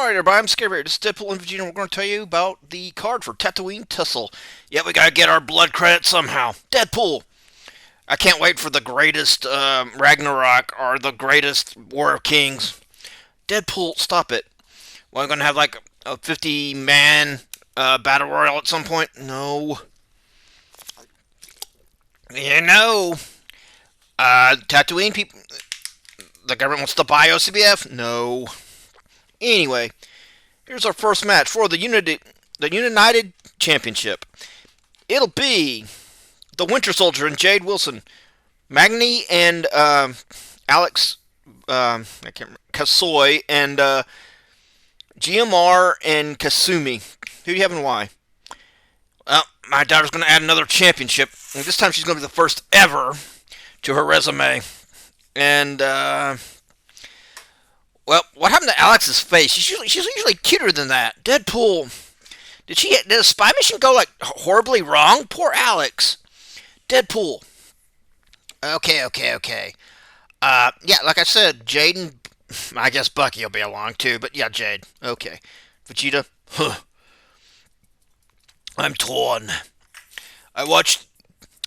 Alright everybody, I'm Scary. This is Deadpool and Vegeta. We're going to tell you about the card for Tatooine Tussle. Yeah, we gotta get our blood credit somehow. Deadpool! I can't wait for the greatest Ragnarok or the greatest War of Kings. Deadpool, stop it. Well, I'm going to have like a 50-man battle royal at some point? No. You know. Tatooine people... The government wants to buy OCBF? No. Anyway, here's our first match for the United Championship. It'll be the Winter Soldier and Jade Wilson, Magni and Alex, I can't remember, Kasoy and GMR and Kasumi. Who do you have and why? Well, my daughter's going to add another championship, and this time she's going to be the first ever to her resume. And well, what happened to Alex's face? She's usually cuter than that. Deadpool. Did the spy mission go like horribly wrong? Poor Alex. Deadpool. Okay. Yeah, like I said, Jade and I guess Bucky will be along too, but yeah, Jade. Okay. Vegeta. Huh. I'm torn. I watched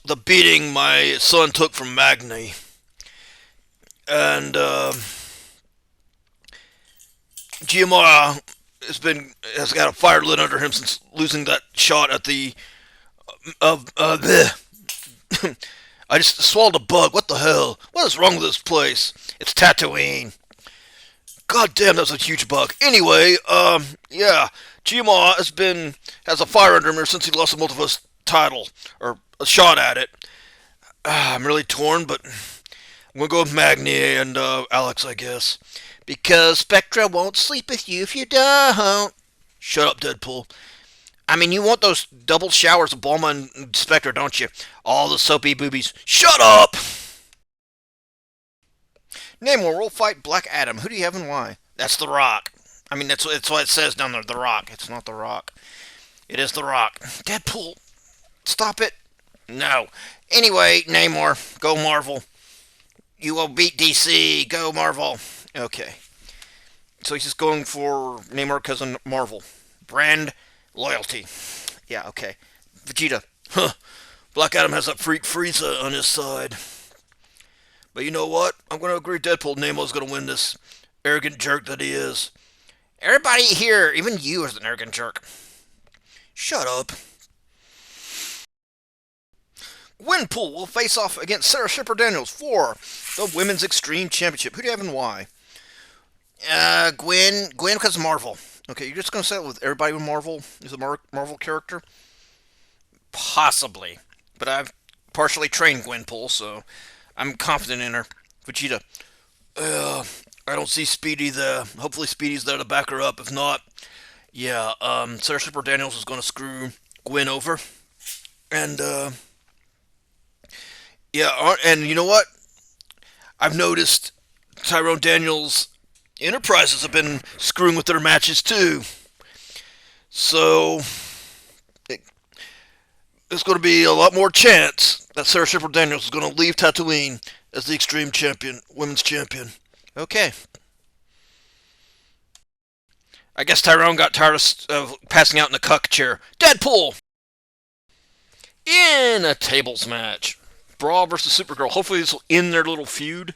the beating my son took from Magni. And GMR has got a fire lit under him since losing that shot at the I just swallowed a bug. What the hell? What is wrong with this place? It's Tatooine. God damn, that was a huge bug. Anyway, yeah, GMR has a fire under him ever since he lost the Multiverse title or a shot at it. I'm really torn, but I'm gonna go with Magni and Alex, I guess. Because Spectra won't sleep with you if you don't. Shut up, Deadpool. I mean, you want those double showers of Bulma and Spectra, don't you? All the soapy boobies. Shut up! Namor will fight Black Adam. Who do you have and why? That's The Rock. I mean, that's what it says down there. The Rock. It's not The Rock. It is The Rock. Deadpool. Stop it. No. Anyway, Namor. Go Marvel. You will beat DC. Go Marvel. Okay. So he's just going for Namor because of Marvel. Brand loyalty. Yeah, okay. Vegeta. Huh. Black Adam has that freak Frieza on his side. But you know what? I'm going to agree Deadpool. Namor's going to win this. Arrogant jerk that he is. Everybody here, even you, is an arrogant jerk. Shut up. Gwenpool will face off against Sarah Shipper Daniels for the Women's Extreme Championship. Who do you have and why? Gwen because of Marvel. Okay, you're just going to say it with everybody with Marvel is a Marvel character? Possibly. But I've partially trained Gwenpool, so I'm confident in her. Vegeta. I don't see Speedy there. Hopefully Speedy's there to back her up. If not, yeah, Sarah Shipper Daniels is going to screw Gwen over. And, yeah, and you know what? I've noticed Tyrone Daniels' Enterprises have been screwing with their matches too. So there's going to be a lot more chance that Sarah Shipper Daniels is going to leave Tatooine as the Extreme Champion, Women's Champion. Okay. I guess Tyrone got tired of passing out in the cuck chair. Deadpool! In a tables match. Bra versus Supergirl. Hopefully this will end their little feud.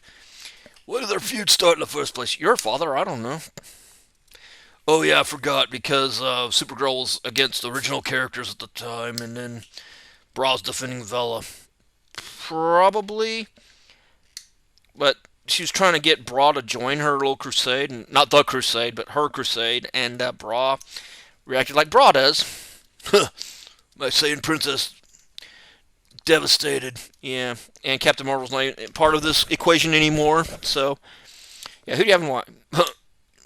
Where did their feud start in the first place? Your father? I don't know. Oh yeah, I forgot because Supergirl was against the original characters at the time, and then Bra's defending Vela. Probably. But she was trying to get Bra to join her little crusade, and not the crusade, but her crusade, and Bra reacted like Bra does. My Saiyan princess devastated. Yeah, and Captain Marvel's not part of this equation anymore. So, yeah, who do you have in mind?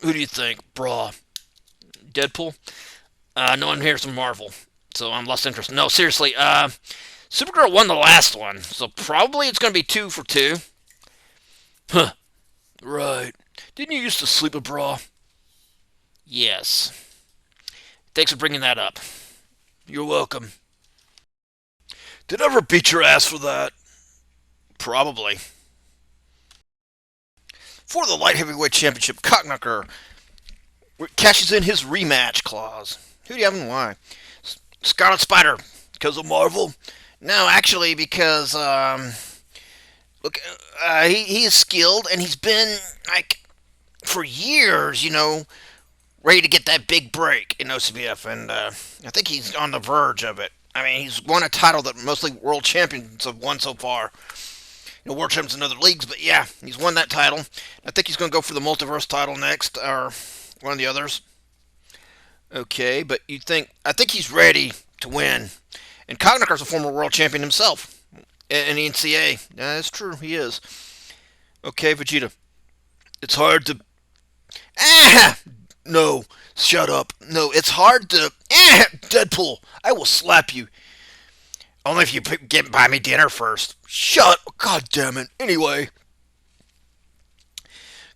Who do you think? Bra. Deadpool? No one here's from Marvel, so I'm less interested. No, seriously, Supergirl won the last one, so probably it's going to be 2 for 2. Huh. Right. Didn't you used to sleep with Bra? Yes. Thanks for bringing that up. You're welcome. Did I ever beat your ass for that? Probably. For the Light Heavyweight Championship, Cockknocker cashes in his rematch clause. Who do you have and why? Scarlet Spider, because of Marvel. No, actually, because look, he is skilled and he's been like for years, ready to get that big break in OCBF, and I think he's on the verge of it. I mean, he's won a title that mostly world champions have won so far. World champions in other leagues, but yeah, he's won that title. I think he's going to go for the multiverse title next, or one of the others. Okay, but I think he's ready to win. And Cognacar's a former world champion himself in the NCAA. Yeah, that's true, he is. Okay, Vegeta. It's hard to. Ah! No, shut up. No, it's hard to. Ah! Deadpool, I will slap you. Only if you buy me dinner first. Shut. God damn it. Anyway,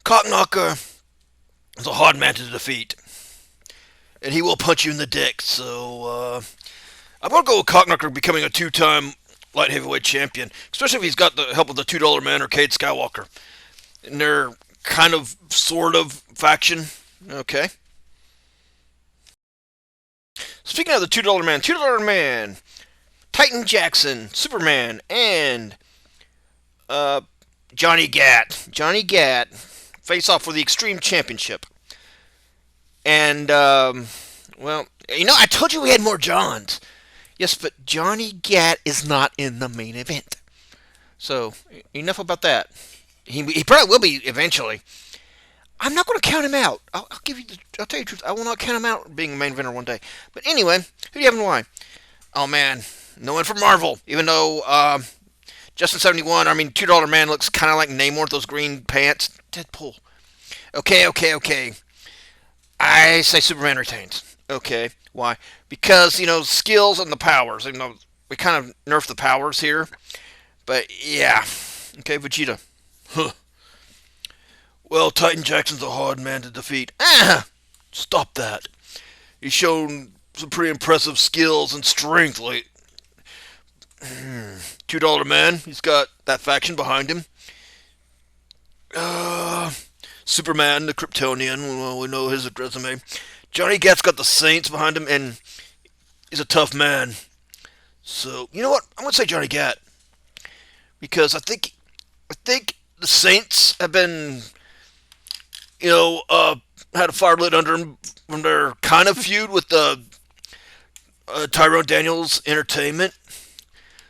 Cognacar is a hard man to defeat. And he will punch you in the dick, so, I'm going to go with Cognacar becoming a two-time light heavyweight champion, especially if he's got the help of the $2 Man or Cade Skywalker. And they're kind of, sort of, faction. Okay. Speaking of the $2 Man, Titan Jackson, Superman, and Johnny Gat. Johnny Gat face off for the Extreme Championship. And, well, I told you we had more Johns. Yes, but Johnny Gat is not in the main event. So, enough about that. He probably will be eventually. I'm not going to count him out. I'll tell you the truth. I will not count him out being a main eventer one day. But anyway, who do you have and why? Oh, man. No one from Marvel. Even though, Justin 71, $2 Man looks kind of like Namor with those green pants. Deadpool. Okay. I say Superman retains. Okay. Why? Because, skills and the powers. We kind of nerf the powers here. But, yeah. Okay, Vegeta. Huh. Well, Titan Jackson's a hard man to defeat. Ah! Stop that. He's shown some pretty impressive skills and strength lately. $2 Man. He's got that faction behind him. Superman, the Kryptonian. Well, we know his resume. Johnny Gat's got the Saints behind him, and he's a tough man. So, you know what? I'm going to say Johnny Gat. Because I think the Saints have been, had a fire lit under them from their kind of feud with the Tyrone Daniels Entertainment.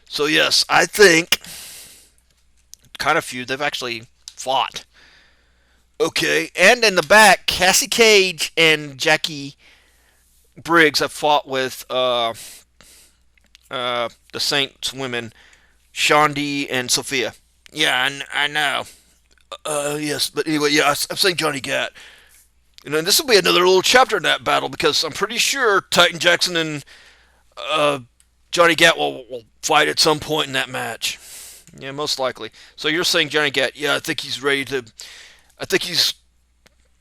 So, yes, I think kind of feud they've actually fought. Okay, and in the back, Cassie Cage and Jackie Briggs have fought with the Saints women, Shaundi and Sophia. Yeah, I know. Yes, but anyway, yeah, I'm saying Johnny Gat. And then this will be another little chapter in that battle because I'm pretty sure Titan Jackson and Johnny Gat will fight at some point in that match. Yeah, most likely. So you're saying Johnny Gat? Yeah, I think he's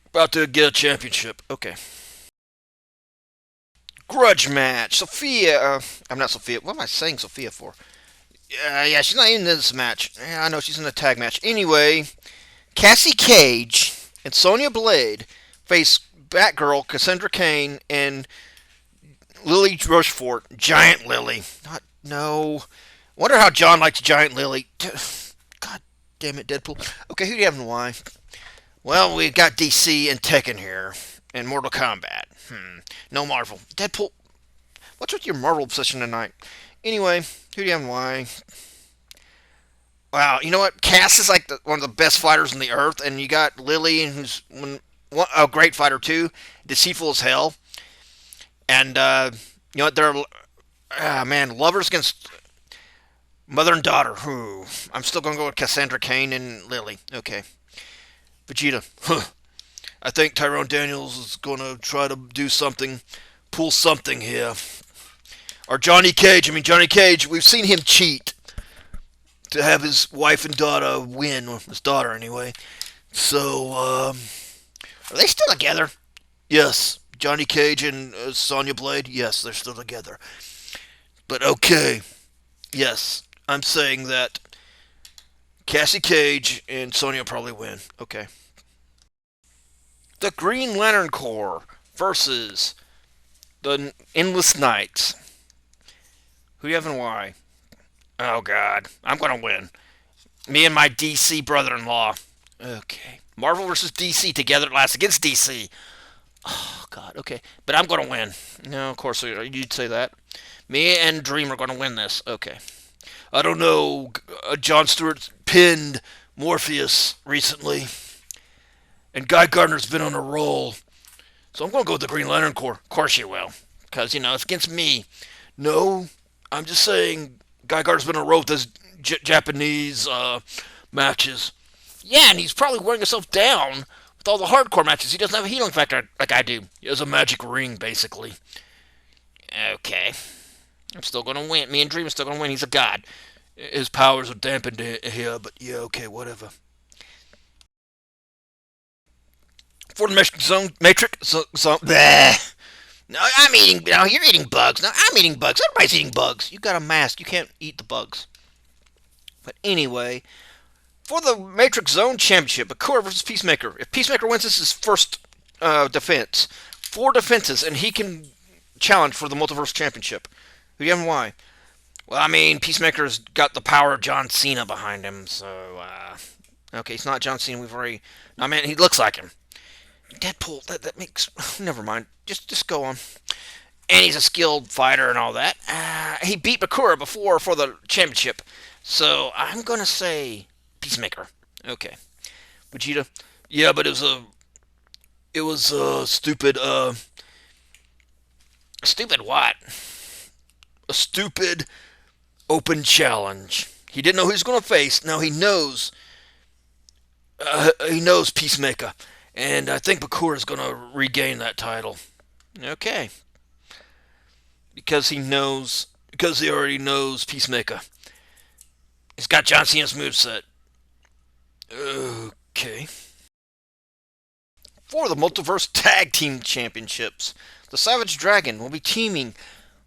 about to get a championship. Okay. Grudge match. Sophia. I'm not Sophia. What am I saying Sophia for? Yeah, she's not in this match. Yeah, I know she's in the tag match. Anyway, Cassie Cage and Sonya Blade face Batgirl, Cassandra Cain, and Lily Rochefort. Giant Lily. No. Wonder how John likes Giant Lily. God damn it, Deadpool. Okay, who do you have and why? Well, we've got DC and Tekken here, and Mortal Kombat. No Marvel. Deadpool, what's with your Marvel obsession tonight? Anyway, who do you have and why? Wow, you know what? Cass is like one of the best fighters on the earth, and you got Lily, who's a great fighter too, deceitful as hell. And, they're, lovers against mother and daughter. I'm still going to go with Cassandra Cain and Lily. Okay. Vegeta. I think Tyrone Daniels is going to try to do something, pull something here. Or Johnny Cage. We've seen him cheat to have his wife and daughter win. Or his daughter, anyway. So, are they still together? Yes. Johnny Cage and Sonya Blade? Yes, they're still together. But okay. Yes. I'm saying that Cassie Cage and Sonya probably win. Okay. the Green Lantern Corps versus the Endless Knights. Who do you have and why? Oh, God. I'm going to win. Me and my DC brother-in-law. Okay. Marvel versus DC together at last against DC. Oh, God. Okay. But I'm going to win. No, of course you'd say that. Me and Dream are going to win this. Okay. I don't know. Jon Stewart pinned Morpheus recently. And Guy Gardner's been on a roll. So I'm going to go with the Green Lantern Corps. Of course you will. Because, it's against me. No, I'm just saying Guy Gardner's been on a roll with his Japanese matches. Yeah, and he's probably wearing himself down with all the hardcore matches. He doesn't have a healing factor like I do. He has a magic ring, basically. Okay. I'm still going to win. Me and Dream are still going to win. He's a god. His powers are dampened here, but yeah, okay, whatever. For the Matrix Zone. Bleh. No, I'm eating. No, you're eating bugs. No, I'm eating bugs. Everybody's eating bugs. You got a mask. You can't eat the bugs. But anyway, for the Matrix Zone Championship, Bakura versus Peacemaker. If Peacemaker wins, this is his first defense. 4 defenses, and he can challenge for the Multiverse Championship. Who do you have and why? Well, I mean, Peacemaker's got the power of John Cena behind him, so, okay, he's not John Cena. We've already... I mean, he looks like him. Deadpool, that makes... Never mind. Just go on. And he's a skilled fighter and all that. He beat Bakura before for the championship. So, I'm going to say Peacemaker. Okay. Vegeta? Yeah, but it was a stupid, Stupid what? A stupid open challenge. He didn't know who he was going to face. Now he knows. He knows Peacemaker. And I think Bakura is going to regain that title. Okay. Because he already knows Peacemaker. He's got John Cena's moveset. Okay. For the Multiverse Tag Team Championships, the Savage Dragon will be teaming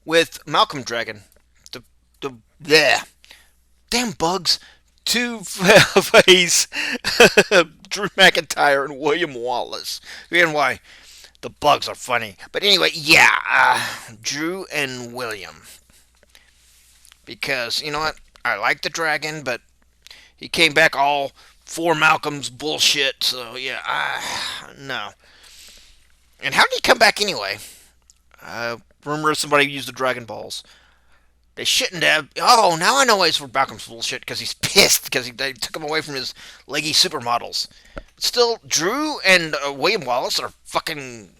with Malcolm Dragon. Yeah. Damn bugs. To face Drew McIntyre and William Wallace. And why? The bugs are funny. But anyway, yeah. Drew and William. Because, you know what? I like the dragon, but he came back all for Malcolm's bullshit. So, yeah. No. And how did he come back anyway? Rumor somebody used the Dragon Balls. They shouldn't have. Oh, now I know why it's for Malcolm's bullshit, because he's pissed because they took him away from his leggy supermodels. But still, Drew and William Wallace are fucking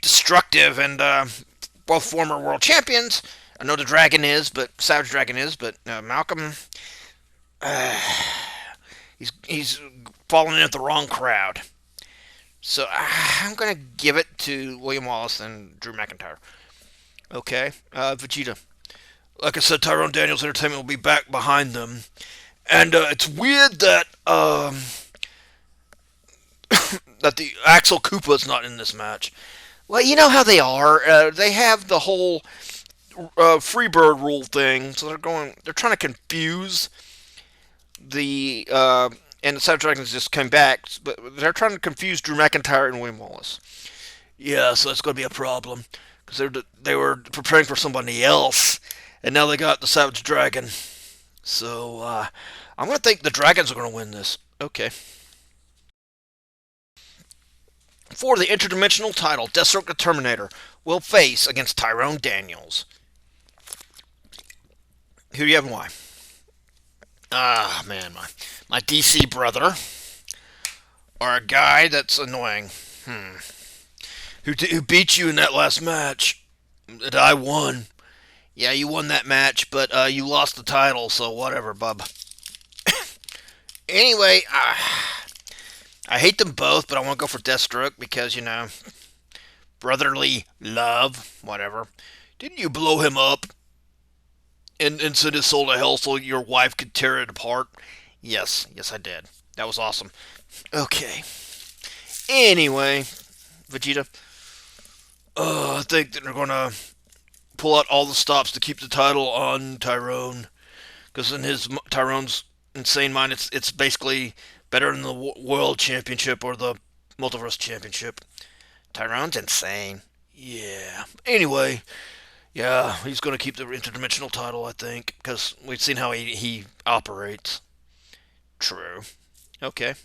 destructive and both former world champions. I know the Dragon is, but Savage Dragon is, but Malcolm, he's falling in with the wrong crowd. So I'm gonna give it to William Wallace and Drew McIntyre. Okay, Vegeta. Like I said, Tyrone Daniels Entertainment will be back behind them. And it's weird that that the Axel Koopa's not in this match. Well, you know how they are. They have the whole Freebird rule thing, so they're trying to confuse the and the Savage Dragons just came back, but they're trying to confuse Drew McIntyre and William Wallace. Yeah, so that's going to be a problem. Because they were preparing for somebody else, and now they got the Savage Dragon. So, I'm going to think the Dragons are going to win this. Okay. For the interdimensional title, Deathstroke the Terminator will face against Tyrone Daniels. Who do you have and why? Ah, man, my DC brother, or a guy that's annoying. Who beat you in that last match that I won. Yeah, you won that match, but you lost the title, so whatever, bub. Anyway, I hate them both, but I want to go for Deathstroke because, brotherly love, whatever. Didn't you blow him up and send his soul to hell so your wife could tear it apart? Yes, I did. That was awesome. Okay. Anyway, Vegeta. I think that they're going to pull out all the stops to keep the title on Tyrone. Because in Tyrone's insane mind, it's basically better than the World Championship or the Multiverse Championship. Tyrone's insane. Yeah. Anyway, yeah, he's going to keep the interdimensional title, I think, because we've seen how he operates. True. Okay.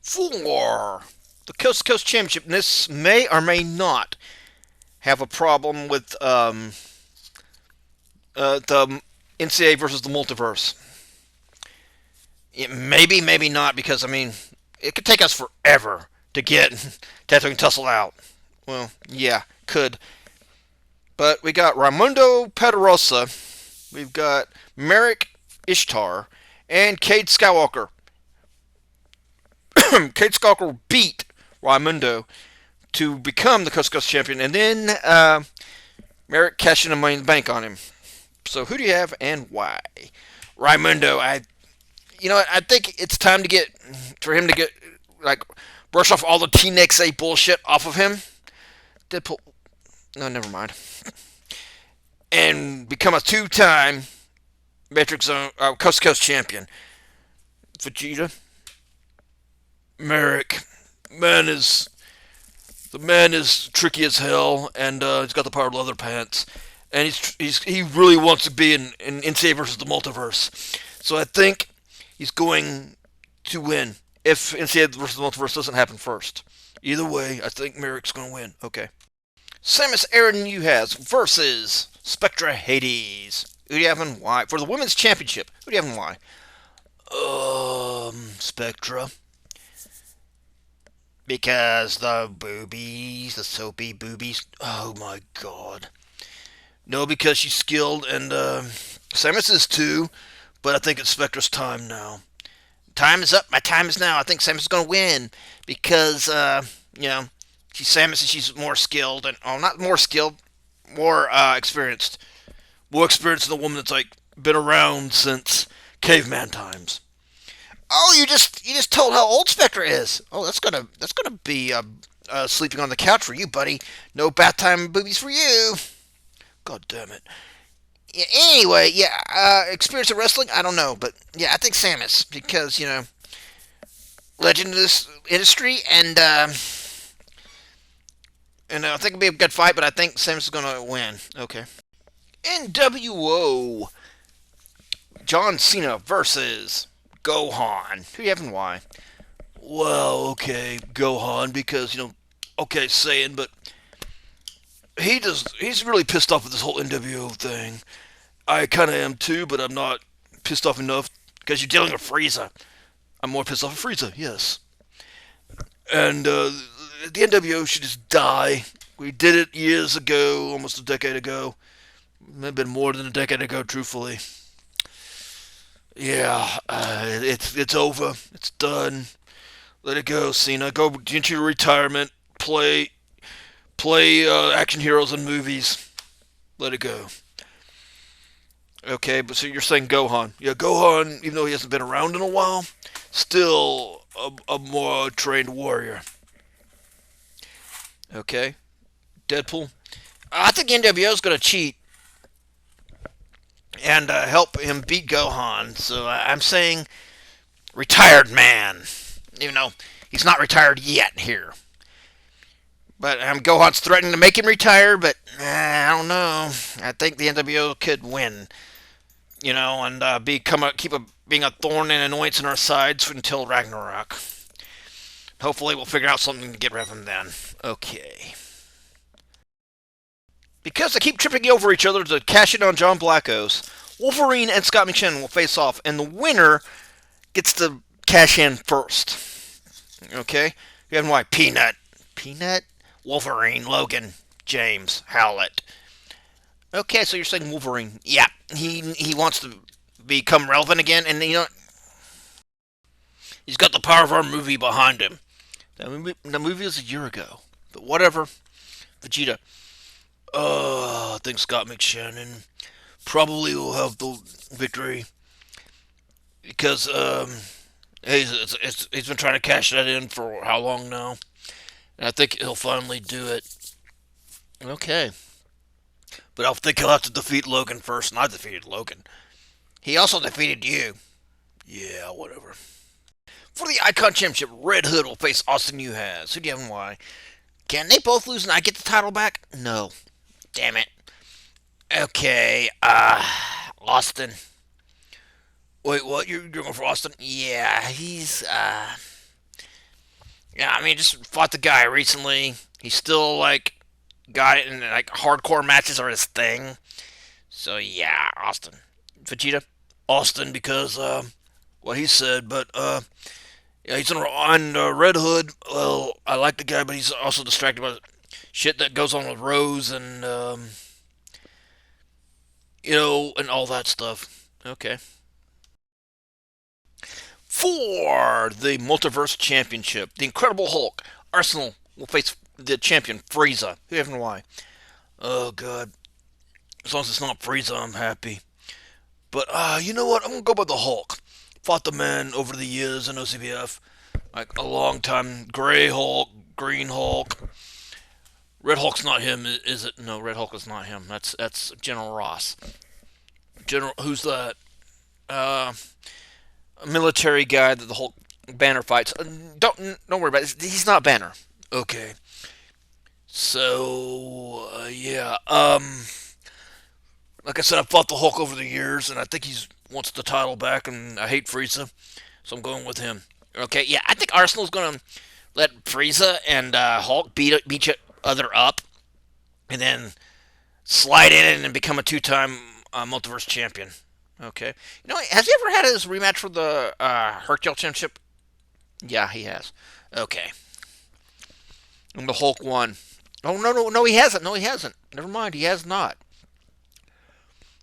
4. The Coast to Coast Championship. This may or may not have a problem with the NCAA versus the multiverse. It maybe, maybe not, because, I mean, it could take us forever to get Tatooine Tussle out. Well, yeah, could. But we got Raimundo Pedrosa, we've got Merrick Ishtar, and Cade Skywalker. Cade Skywalker beat Raimundo to become the Coast to Coast champion, and then Merrick cashed in a money in the bank on him. So who do you have and why? Raimundo, I think it's time for him to get, like, brush off all the T-Nex-A bullshit off of him. Deadpool, no, never mind. And become a 2-time Matrix Zone Coast to Coast champion. Vegeta, Merrick, the man is tricky as hell, and he's got the power of leather pants, and he really wants to be in NCAA versus the multiverse. So I think he's going to win if NCAA versus the multiverse doesn't happen first. Either way, I think Merrick's going to win. Okay. Samus Aran Uhas versus Spectra Hades. Who do you have and why? For the women's championship, who do you have and why? Spectra. Because the boobies, the soapy boobies. Oh my god. No, because she's skilled, and Samus is too, but I think it's Spectra's time now. Time is up. My time is now. I think Samus is going to win because, she's Samus and she's more skilled, and not more skilled, more experienced. More experienced than a woman that's, like, been around since caveman times. Oh, you just told how old Spectra is. Oh, that's gonna be sleeping on the couch for you, buddy. No bath time boobies for you. God damn it. Yeah, anyway, yeah, experience of wrestling, I don't know, but yeah, I think Samus because legend of this industry, and I think it'll be a good fight, but I think Samus is gonna win. Okay. NWO. John Cena versus Gohan. Who do you have and why? Well, okay, Gohan, because, okay, saying, but he's really pissed off with this whole NWO thing. I kind of am too, but I'm not pissed off enough, because you're dealing with Frieza. I'm more pissed off with Frieza, yes. And the NWO should just die. We did it years ago, almost a decade ago. It may have been more than a decade ago, truthfully. Yeah, it's over. It's done. Let it go, Cena. Go into your retirement. Play action heroes in movies. Let it go. Okay, but so you're saying Gohan. Yeah, Gohan, even though he hasn't been around in a while, still a more trained warrior. Okay. Deadpool. I think NWO is going to cheat and help him beat Gohan. So I'm saying retired man. Even though he's not retired yet here. But Gohan's threatening to make him retire, but I don't know. I think the NWO could win. And being a thorn and annoyance in our sides until Ragnarok. Hopefully we'll figure out something to get rid of him then. Okay. Because they keep tripping over each other to cash in on John Blackos, Wolverine and Scott McShannon will face off, and the winner gets to cash in first. Okay? You have why? Peanut. Peanut? Wolverine, Logan, James, Howlett. Okay, so you're saying Wolverine. Yeah, he wants to become relevant again, and he's got the power of our movie behind him. The movie was a year ago, but whatever. Vegeta. I think Scott McShannon probably will have the victory because he's been trying to cash that in for how long now, and I think he'll finally do it. Okay, but I think he'll have to defeat Logan first, and I defeated Logan. He also defeated you. Yeah, whatever. For the Icon Championship, Red Hood will face Austin Uhas. Who do you have and why? Can they both lose and I get the title back? No. Damn it. Okay, Austin. Wait, what? You're going for Austin? Yeah, yeah, I mean, just fought the guy recently. He's still, like, got it, and, like, hardcore matches are his thing. So, yeah, Austin. Vegeta? Austin, because, what he said, but, yeah, he's on Red Hood. Well, I like the guy, but he's also distracted by shit that goes on with Rose and, and all that stuff. Okay. For the Multiverse Championship, the Incredible Hulk, Arsenal will face the champion, Frieza. Who have and why? Oh, God. As long as it's not Frieza, I'm happy. But, you know what? I'm going to go by the Hulk. Fought the man over the years in OCBF. Like, a long time. Gray Hulk, Green Hulk. Red Hulk's not him, is it? No, Red Hulk is not him. That's General Ross. Who's that? A military guy that the Hulk Banner fights. Don't worry about it. He's not Banner. Okay. So, yeah. Like I said, I've fought the Hulk over the years, and I think he wants the title back, and I hate Frieza, so I'm going with him. Okay, yeah, I think Arsenal's going to let Frieza and Hulk beat each other up, and then slide in and become a two-time multiverse champion. Okay. Has he ever had his rematch for the Hercule Championship? Yeah, he has. Okay. And the Hulk won. Oh, no, he hasn't. No, he hasn't. Never mind, he has not.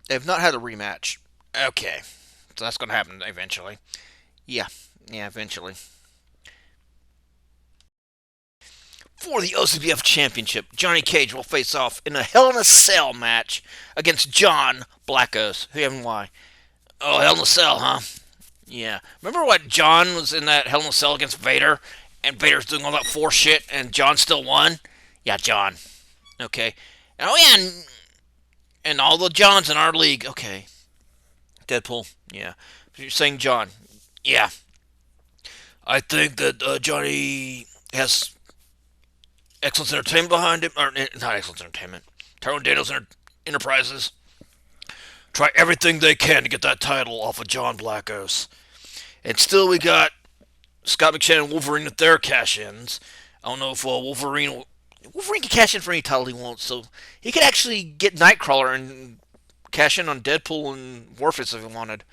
They've not had a rematch. Okay. So that's going to happen eventually. Yeah, eventually. For the OCBF Championship, Johnny Cage will face off in a Hell in a Cell match against John Blackos. Who and why? Oh, Hell in a Cell, huh? Yeah. Remember what John was in that Hell in a Cell against Vader? And Vader's doing all that force shit, and John still won? Yeah, John. Okay. Oh, yeah, and all the Johns in our league. Okay. Deadpool. Yeah. You're saying John. Yeah. I think that Johnny has Excellence Entertainment behind him. Or, not Excellence Entertainment. Tyrone Daniels Enterprises. Try everything they can to get that title off of John Blackos. And still we got Scott McShann and Wolverine with their cash-ins. I don't know if Wolverine can cash in for any title he wants, so he could actually get Nightcrawler and cash in on Deadpool and Morpheus if he wanted.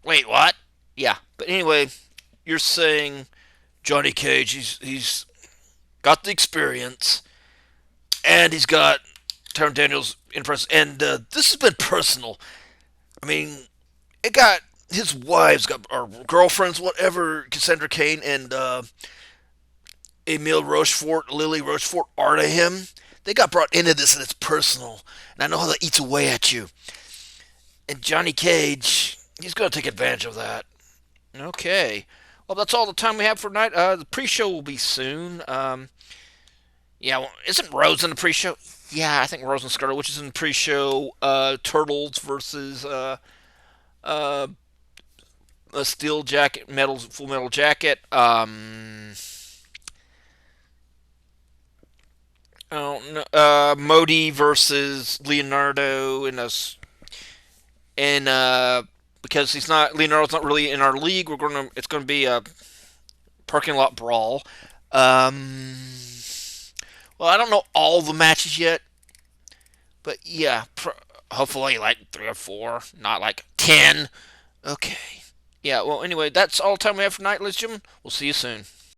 Wait, what? Yeah, but anyway, you're saying Johnny Cage, he's got the experience, and he's got Tyrone Daniels Enterprises, and this has been personal. I mean, it got his wives, or girlfriends, whatever, Cassandra Cain and Emile Rochefort, Lily Rochefort are to him. They got brought into this, and it's personal. And I know how that eats away at you. And Johnny Cage, he's going to take advantage of that. Okay. Well, that's all the time we have for tonight. The pre-show will be soon. Yeah, well, isn't Rose in the pre-show? Yeah, I think Rose and Scarlet Witch is in the pre-show. Turtles versus a Steel Jacket, Full Metal Jacket. Oh no, Modi versus Leonardo because Leonardo's not really in our league. It's gonna be a parking lot brawl. Well, I don't know all the matches yet, but yeah, hopefully like 3 or 4, not like 10. Okay. Yeah. Well, anyway, that's all the time we have for tonight, ladies and gentlemen. We'll see you soon.